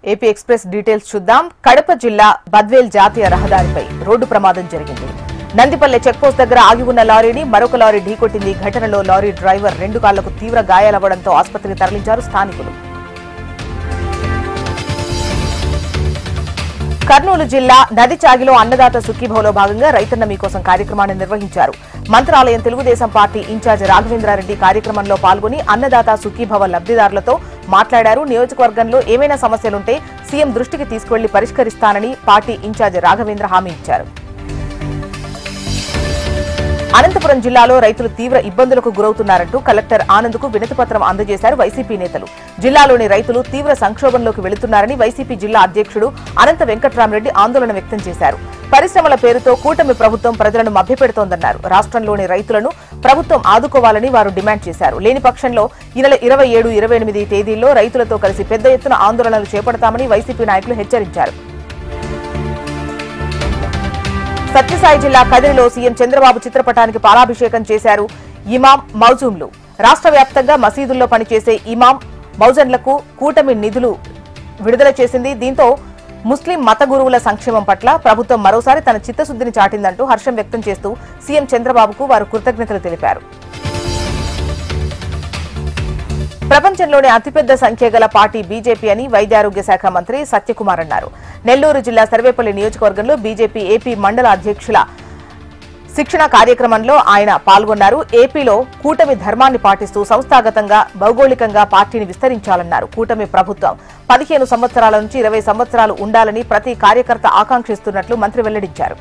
AP express details చూద్దాం. కడప జిల్లా బద్వేల్ జాతీయ రహదారిపై రోడ్డు ప్రమాదం జరిగింది. నందిపల్లె చెక్పోస్ట్ దగ్గర ఆగి ఉన్న లారీని మరొక లారీ ఢీకొట్టింది. ఘటనలో లారీ డ్రైవర్ 2 కాళ్లకు తీవ్ర గాయాలవ్వడంతో ఆసుపత్రికి తరలించారు స్థానికులు. కర్నూలు జిల్లా నదిచాగిలో అన్నదాత సుఖీభవలో భాగంగా రైతన్న మీకోసం కార్యక్రమాన్ని నిర్వహించారు. మంత్రాలయం తెలుగుదేశం పార్టీ ఇన్ఛార్జ్ రాఘవేంద్రారెడ్డి కార్యక్రమంలో పాల్గొని అన్నదాత సుఖీభవ లబ్ధిదారులతో మాట్లాడారు. నియోజకవర్గంలో ఏమైనా సమస్యలుంటే సీఎం దృష్టికి తీసుకువెళ్లి పరిష్కరిస్తానని పార్టీ ఇన్ఛార్జ్ రాఘవేంద్ర హామీ ఇచ్చారు. అనంతపురం జిల్లాలో రైతులు తీవ్ర ఇబ్బందులకు గురవుతున్నారంటూ కలెక్టర్ ఆనంద్కు వినతిపత్రం అందజేశారు వైసీపీ నేతలు. జిల్లాలోని రైతులు తీవ్ర సంక్షోభంలోకి వెళుతున్నారని వైసీపీ జిల్లా అధ్యక్షుడు అనంత వెంకట్రామరెడ్డి ఆందోళన వ్యక్తం చేశారు. పరిశ్రమల పేరుతో కూటమి ప్రభుత్వం ప్రజలను మభ్యపెడుతోందన్నారు. రాష్ట్రంలోని రైతులను ప్రభుత్వం ఆదుకోవాలని వారు డిమాండ్ చేశారు. లేని పక్షంలో ఈ నెల 27, 28 తేదీల్లో రైతులతో కలిసి పెద్ద ఎత్తున ఆందోళనలు చేపడతామని వైసీపీ నాయకులు హెచ్చరించారు. సత్యసాయి జిల్లా కదిరిలో సీఎం చంద్రబాబు చిత్రపటానికి పాలాభిషేకం చేశారు ఇమాం మౌజూంలు. రాష్ట్ర వ్యాప్తంగా మసీదుల్లో పనిచేసే ఇమాం మౌజన్లకు కూటమి నిధులు విడుదల చేసింది. దీంతో ముస్లిం మత గురువుల సంక్షేమం పట్ల ప్రభుత్వం మరోసారి తన చిత్తశుద్ధిని చాటిందంటూ హర్షం వ్యక్తం చేస్తూ సీఎం చంద్రబాబుకు వారు కృతజ్ఞతలు తెలిపారు. ప్రపంచంలోనే అతిపెద్ద సంఖ్య గల పార్టీ బీజేపీ అని వైద్యారోగ్య శాఖ మంత్రి సత్యకుమార్ అన్నారు. నెల్లూరు జిల్లా సర్వేపల్లి నియోజకవర్గంలో బీజేపీ ఏపీ మండల అధ్యక్షుల శిక్షణ కార్యక్రమంలో ఆయన పాల్గొన్నారు. ఏపీలో కూటమి ధర్మాన్ని పాటిస్తూ సంస్థాగతంగా భౌగోళికంగా పార్టీని విస్తరించాలన్నారు. కూటమి ప్రభుత్వం 15 సంవత్సరాల నుంచి 20 సంవత్సరాలు ఉండాలని ప్రతి కార్యకర్త ఆకాంక్షిస్తున్నట్లు మంత్రి వెల్లడించారు.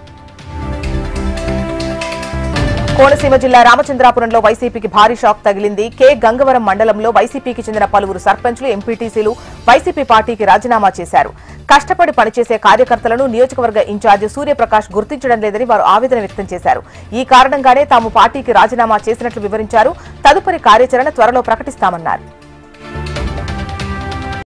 కోనసీమ జిల్లా రామచంద్రాపురంలో వైసీపీకి భారీ షాక్ తగిలింది. కె గంగవరం మండలంలో వైసీపీకి చెందిన పలువురు సర్పంచ్లు, ఎంపీటీసీలు వైసీపీ పార్టీకి రాజీనామా చేశారు. కష్టపడి పనిచేసే కార్యకర్తలను నియోజకవర్గ ఇన్ఛార్జ్ సూర్యప్రకాష్ గుర్తించడం లేదని వారు ఆవేదన వ్యక్తం చేశారు. ఈ కారణంగానే తాము పార్టీకి రాజీనామా చేసినట్లు వివరించారు. తదుపరి కార్యాచరణ త్వరలో ప్రకటిస్తామన్నారు.